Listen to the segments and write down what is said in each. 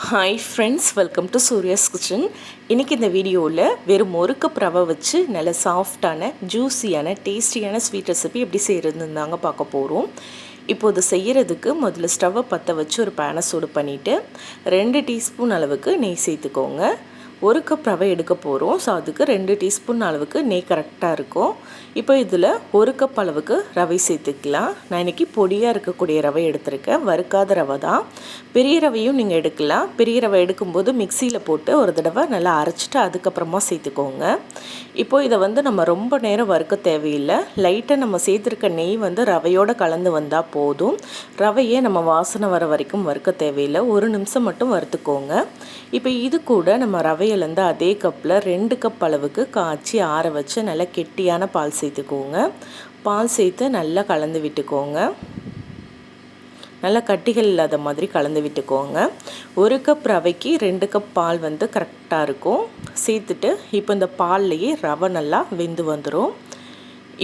Hi friends, welcome to Surya's kitchen. இன்றைக்கி இந்த வீடியோவில் வெறும் ஒரு கப் ரவை வச்சு நல்ல சாஃப்டான ஜூஸியான டேஸ்டியான ஸ்வீட் ரெசிபி எப்படி செய்கிறதுன்னு தாங்க பார்க்க போகிறோம். இப்போது செய்கிறதுக்கு முதல்ல ஸ்டவ்வை பற்ற வச்சு ஒரு பேனை சூடு பண்ணிவிட்டு 2 டீஸ்பூன் அளவுக்கு நெய் சேர்த்துக்கோங்க. ஒரு கப் ரவை எடுக்க போகிறோம். ஸோ அதுக்கு 2 டீஸ்பூன் அளவுக்கு நெய் கரெக்டாக இருக்கும். இப்போ இதில் ஒரு கப் அளவுக்கு ரவை சேர்த்துக்கலாம். நான் இன்றைக்கி பொடியாக இருக்கக்கூடிய ரவை எடுத்திருக்கேன். வறுக்காத ரவை தான். பெரிய ரவையும் நீங்கள் எடுக்கலாம். பெரிய ரவை எடுக்கும்போது மிக்சியில் போட்டு ஒரு தடவை நல்லா அரைச்சிட்டு அதுக்கப்புறமா சேர்த்துக்கோங்க. இப்போது இதை நம்ம ரொம்ப நேரம் வறுக்க தேவையில்லை. லைட்டாக நம்ம சேர்த்துருக்க நெய் ரவையோடு கலந்து வந்தால் போதும். ரவையே நம்ம வாசனை வர வரைக்கும் வறுக்க தேவையில்லை. 1 நிமிஷம் மட்டும் வறுத்துக்கோங்க. இப்போ இது கூட நம்ம ரவையிலேருந்து அதே கப்பில் 2 கப் அளவுக்கு காய்ச்சி ஆற வச்சு நல்லா கெட்டியான பால் சேர்த்துக்கோங்க. பால் சேர்த்து நல்லா கலந்து விட்டுக்கோங்க. நல்லா கட்டிகள் இல்லாத மாதிரி கலந்து விட்டுக்கோங்க. 1 கப் ரவைக்கு 2 கப் பால் கரெக்டாக இருக்கும். சேர்த்துட்டு இப்போ இந்த பால்லையே ரவை நல்லா வெந்து வந்துடும்.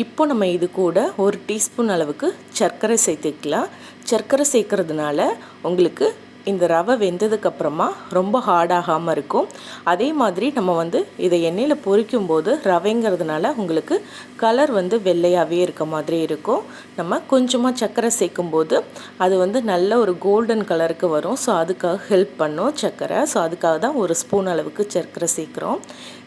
இப்போ நம்ம இது கூட 1 டீஸ்பூன் அளவுக்கு சர்க்கரை சேர்த்துக்கலாம். சர்க்கரை சேர்க்கறதுனால உங்களுக்கு இந்த ரவை வெந்ததுக்கப்புறமா ரொம்ப ஹார்டாகாமல் இருக்கும். அதே மாதிரி நம்ம இதை எண்ணெயில் பொரிக்கும்போது ரவைங்கிறதுனால உங்களுக்கு கலர் வெள்ளையாகவே இருக்க மாதிரி இருக்கும். நம்ம கொஞ்சமாக சர்க்கரை சேர்க்கும்போது அது நல்ல ஒரு கோல்டன் கலருக்கு வரும். ஸோ அதுக்காக ஹெல்ப் பண்ணும் சர்க்கரை. ஸோ அதுக்காக தான் 1 ஸ்பூன் அளவுக்கு சர்க்கரை சேர்க்குறோம்.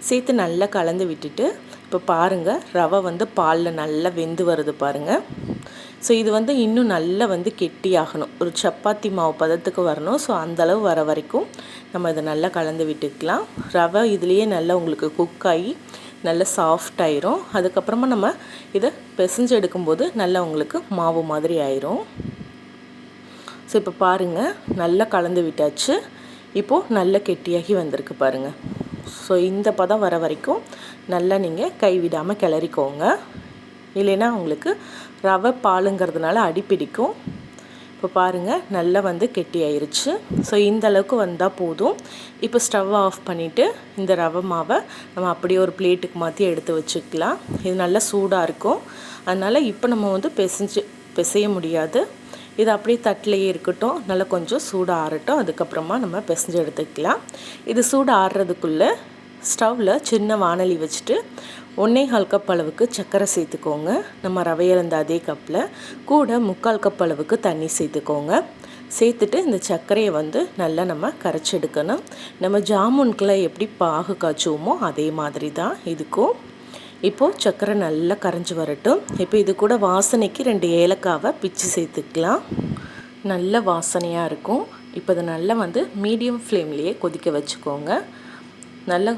சேர்த்து நல்லா கலந்து விட்டுட்டு இப்போ பாருங்கள், ரவை பாலில் நல்லா வெந்து வருது பாருங்கள். ஸோ இது இன்னும் நல்லா கெட்டியாகணும். ஒரு சப்பாத்தி மாவு பதத்துக்கு வரணும். ஸோ அந்தளவு வர வரைக்கும் நம்ம இதை நல்லா கலந்து விட்டுக்கலாம். ரவை இதுலேயே நல்லா உங்களுக்கு குக் ஆகி நல்லா சாஃப்ட் ஆயிரும். அதுக்கப்புறமா நம்ம இதை பிசைஞ்சு எடுக்கும்போது நல்லா உங்களுக்கு மாவு மாதிரி ஆயிரும். ஸோ இப்போ பாருங்கள், நல்லா கலந்து விட்டாச்சு. இப்போது நல்லா கெட்டியாகி வந்திருக்கு பாருங்கள். ஸோ இந்த பதம் வர வரைக்கும் நல்லா நீங்கள் கைவிடாமல் கிளறிக்கோங்க. இல்லைன்னா உங்களுக்கு ரவை பாலுங்கிறதுனால அடிப்பிடிக்கும். இப்போ பாருங்கள், நல்லா கெட்டி ஆயிருச்சு. ஸோ இந்த அளவுக்கு வந்தால் போதும். இப்போ ஸ்டவ் ஆஃப் பண்ணிவிட்டு இந்த ரவை மாவை நம்ம அப்படியே ஒரு பிளேட்டுக்கு மாற்றி எடுத்து வச்சுக்கலாம். இது நல்லா சூடாக இருக்கும். அதனால் இப்போ நம்ம பிசைய முடியாது. இது அப்படியே தட்டிலையே இருக்கட்டும். நல்லா கொஞ்சம் சூடு ஆறட்டும். அதுக்கப்புறமா நம்ம பிசைஞ்சு எடுத்துக்கலாம். இது சூடு ஆறுறதுக்குள்ளே ஸ்டவ்வில் சின்ன வானலி வச்சுட்டு 1.25 கப் அளவுக்கு சர்க்கரை சேர்த்துக்கோங்க. நம்ம ரவையிலேருந்து அதே கப்பில் கூட 3/4 கப் அளவுக்கு தண்ணி சேர்த்துக்கோங்க. சேர்த்துட்டு இந்த சர்க்கரையை நல்லா நம்ம கரைச்சி எடுக்கணும். நம்ம ஜாமுன்கெலாம் எப்படி பாகு காய்ச்சுவோமோ அதே மாதிரி தான் இதுக்கும். இப்போது சர்க்கரை நல்லா கரைஞ்சி வரட்டும். இப்போ இது கூட வாசனைக்கு 2 ஏலக்காவை பிச்சு சேர்த்துக்கலாம். நல்ல வாசனையாக இருக்கும். இப்போ இதை நல்லா மீடியம் ஃப்ளேம்லேயே கொதிக்க வச்சுக்கோங்க. நல்லா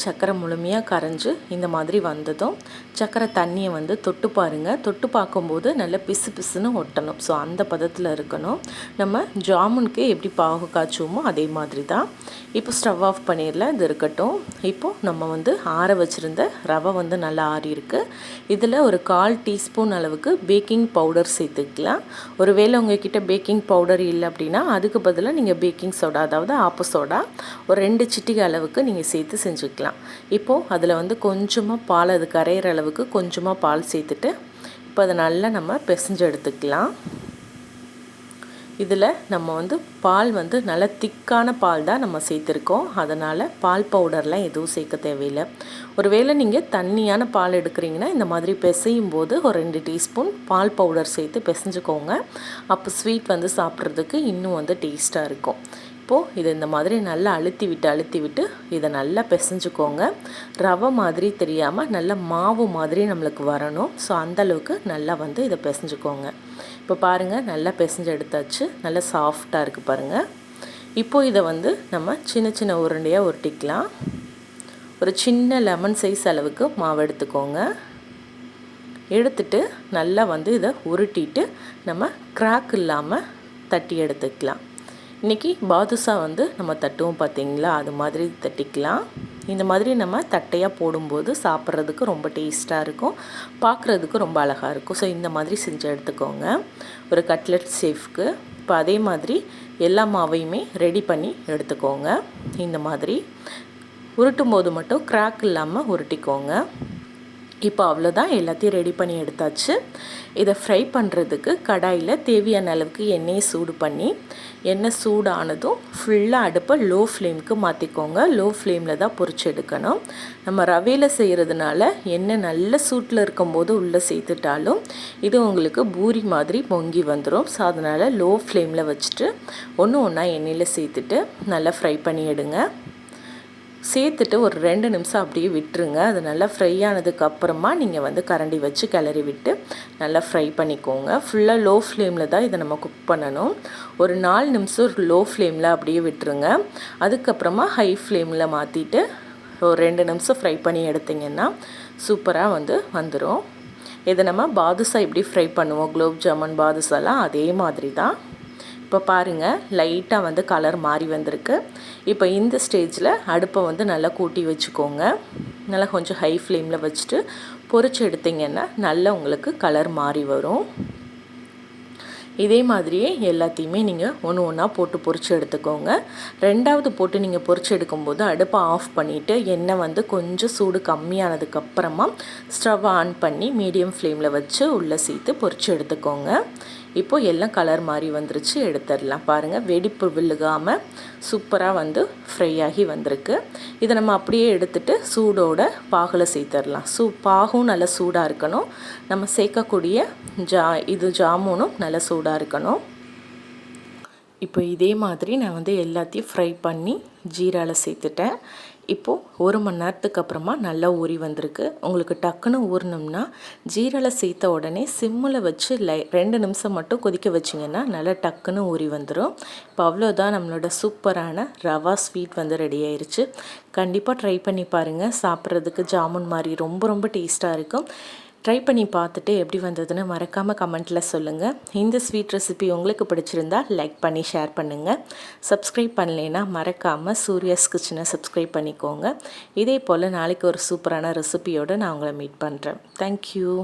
சர்க்கரை முழுமையாக கரைஞ்சி இந்த மாதிரி வந்ததும் சர்க்கரை தண்ணியை தொட்டு பாருங்கள். தொட்டு பார்க்கும்போது நல்லா பிசு பிசுன்னு ஒட்டணும். ஸோ அந்த பதத்தில் இருக்கணும். நம்ம ஜாமுனுக்கு எப்படி பாகு காய்ச்சுவோமோ அதே மாதிரி தான். இப்போ ஸ்டவ் ஆஃப் பண்ணிடலாம். இது இருக்கட்டும். இப்போது நம்ம ஆற வச்சுருந்த ரவை நல்லா ஆறி இருக்குது. இதில் ஒரு 1/4 டீஸ்பூன் அளவுக்கு பேக்கிங் பவுடர் சேர்த்துக்கலாம். ஒருவேளை உங்கள்கிட்ட பேக்கிங் பவுடர் இல்லை அப்படின்னா அதுக்கு பதிலாக நீங்கள் பேக்கிங் சோடா, அதாவது ஆப்ப சோடா ஒரு 2 சிட்டிகை அளவுக்கு நீங்கள் சேர்த்து செஞ்சுக்கலாம். இப்போது அதில் கொஞ்சமாக பால், அது கரையிற அளவுக்கு கொஞ்சமாக பால் சேர்த்துட்டு இப்போ அதை நல்லா நம்ம பிசைஞ்சு எடுத்துக்கலாம். இதில் நம்ம பால் நல்லா திக்கான பால் தான் நம்ம சேர்த்துருக்கோம். அதனால் பால் பவுடர்லாம் எதுவும் சேர்க்க தேவையில்லை. ஒருவேளை நீங்கள் தண்ணியான பால் எடுக்கிறீங்கன்னா இந்த மாதிரி பிசையும் போது ஒரு 2 டீஸ்பூன் பால் பவுடர் சேர்த்து பிசைஞ்சுக்கோங்க. அப்போ ஸ்வீட் சாப்பிட்றதுக்கு இன்னும் டேஸ்ட்டாக இருக்கும். இப்போது இதை இந்த மாதிரி நல்லா அழுத்தி விட்டு இதை நல்லா பிசைஞ்சுக்கோங்க. ரவை மாதிரி தெரியாமல் நல்லா மாவு மாதிரி நம்மளுக்கு வரணும். ஸோ அந்தளவுக்கு நல்லா இதை பிசைஞ்சுக்கோங்க. இப்போ பாருங்கள், நல்லா பிசைஞ்சு எடுத்தாச்சு. நல்லா சாஃப்டாக இருக்குது பாருங்கள். இப்போது இதை நம்ம சின்ன சின்ன உருண்டையாக உருட்டிக்கலாம். ஒரு சின்ன லெமன் சைஸ் அளவுக்கு மாவு எடுத்துக்கோங்க. எடுத்துட்டு நல்லா இதை உருட்டிட்டு நம்ம கிராக் இல்லாமல் தட்டி எடுத்துக்கலாம். இன்றைக்கி பாதுஷா நம்ம தட்டுவோம் பார்த்தீங்களா, அது மாதிரி தட்டிக்கலாம். இந்த மாதிரி நம்ம தட்டையாக போடும்போது சாப்பிட்றதுக்கு ரொம்ப டேஸ்ட்டாக இருக்கும், பார்க்குறதுக்கு ரொம்ப அழகாக இருக்கும். ஸோ இந்த மாதிரி செஞ்சு எடுத்துக்கோங்க ஒரு கட்லெட் ஷேஃப்க்கு. இப்போ அதே மாதிரி எல்லா மாவையுமே ரெடி பண்ணி எடுத்துக்கோங்க. இந்த மாதிரி உருட்டும் போது மட்டும் கிராக் இல்லாமல் உருட்டிக்கோங்க. இப்போ அவ்வளோதான், எல்லாத்தையும் ரெடி பண்ணி எடுத்தாச்சு. இதை ஃப்ரை பண்ணுறதுக்கு கடாயில் தேவையான அளவுக்கு எண்ணெயை சூடு பண்ணி, எண்ணெய் சூடானதும் ஃபுல்லாக அடுப்பை லோ ஃப்ளேமுக்கு மாற்றிக்கோங்க. லோ ஃப்ளேமில் தான் பொரிச்சு எடுக்கணும். நம்ம ரவையில் செய்கிறதுனால எண்ணெய் நல்ல சூட்டில் இருக்கும்போது உள்ளே சேர்த்துட்டாலும் இது உங்களுக்கு பூரி மாதிரி பொங்கி வந்துடும். ஸோ அதனால் லோ ஃப்ளேமில் வச்சுட்டு ஒன்றா எண்ணெயில் சேர்த்துட்டு நல்லா ஃப்ரை பண்ணி எடுங்க. சேர்த்துட்டு ஒரு 2 நிமிஷம் அப்படியே விட்டுருங்க. அது நல்லா ஃப்ரை ஆனதுக்கப்புறமா நீங்கள் கரண்டி வச்சு கிளறி விட்டு நல்லா ஃப்ரை பண்ணிக்கோங்க. ஃபுல்லாக லோ ஃப்ளேமில் தான் இதை நம்ம குக் பண்ணணும். ஒரு 4 நிமிஷம் லோ ஃப்ளேமில் அப்படியே விட்டுருங்க. அதுக்கப்புறமா ஹை ஃப்ளேமில் மாற்றிட்டு ஒரு 2 நிமிஷம் ஃப்ரை பண்ணி எடுத்திங்கன்னா சூப்பராக வந்துடும். இதை நம்ம பாதுஷா எப்படி ஃப்ரை பண்ணுவோம், குலோப் ஜாமுன் பாதுஷாலாம் அதே மாதிரி தான். இப்போ பாருங்கள், லைட்டாக கலர் மாறி வந்திருக்கு. இப்போ இந்த ஸ்டேஜில் அடுப்பை நல்லா கூட்டி வச்சுக்கோங்க. நல்லா கொஞ்சம் ஹை ஃப்ளேமில் வச்சுட்டு பொரிச்சு எடுத்திங்கன்னா நல்லா உங்களுக்கு கலர் மாறி வரும். இதே மாதிரியே எல்லாத்தையுமே நீங்கள் ஒன்றா போட்டு பொரிச்சு எடுத்துக்கோங்க. 2வது போட்டு நீங்கள் பொரிச்சு எடுக்கும்போது அடுப்பை ஆஃப் பண்ணிவிட்டு எண்ணெய் கொஞ்சம் சூடு கம்மியானதுக்கப்புறமா ஸ்டவ் ஆன் பண்ணி மீடியம் ஃப்ளேமில் வச்சு உள்ளே சேர்த்து பொரிச்சு எடுத்துக்கோங்க. இப்போது எல்லாம் கலர் மாதிரி வந்துருச்சு, எடுத்துடலாம். பாருங்கள், வெடிப்பு விழுகாமல் சூப்பராக ஃப்ரை ஆகி வந்திருக்கு. இதை நம்ம அப்படியே எடுத்துகிட்டு சூடோட பாகில் சேர்த்துடலாம். பாகும் நல்லா சூடாக இருக்கணும். நம்ம சேர்க்கக்கூடிய ஜாமுனும் நல்லா சூடாக இருக்கணும். இப்போ இதே மாதிரி நான் எல்லாத்தையும் ஃப்ரை பண்ணி ஜீராவில் சேர்த்துட்டேன். இப்போது 1 மணி நேரத்துக்கு அப்புறமா நல்லா ஊறி வந்திருக்கு. உங்களுக்கு டக்குன்னு ஊறினோம்னா ஜீராவில் சேர்த்த உடனே சிம்மில் வச்சு 2 நிமிஷம் மட்டும் கொதிக்க வச்சிங்கன்னா நல்லா டக்குன்னு ஊறி வந்துடும். இப்போ அவ்வளோதான், நம்மளோட சூப்பரான ரவா ஸ்வீட் ரெடி ஆயிடுச்சு. கண்டிப்பாக ட்ரை பண்ணி பாருங்கள். சாப்பிட்றதுக்கு ஜாமுன் மாதிரி ரொம்ப ரொம்ப டேஸ்ட்டாக இருக்கும். ட்ரை பண்ணி பார்த்துட்டு எப்படி வந்ததுன்னு மறக்காமல் கமெண்ட்டில் சொல்லுங்கள். இந்த ஸ்வீட் ரெசிபி உங்களுக்கு பிடிச்சிருந்தா லைக் பண்ணி ஷேர் பண்ணுங்கள். சப்ஸ்கிரைப் பண்ணலைன்னா மறக்காமல் சூர்யாஸ் கிச்சனை சப்ஸ்கிரைப் பண்ணிக்கோங்க. இதே போல் நாளைக்கு ஒரு சூப்பரான ரெசிபியோடு நான் உங்களை மீட் பண்ணுறேன். தேங்க்யூ.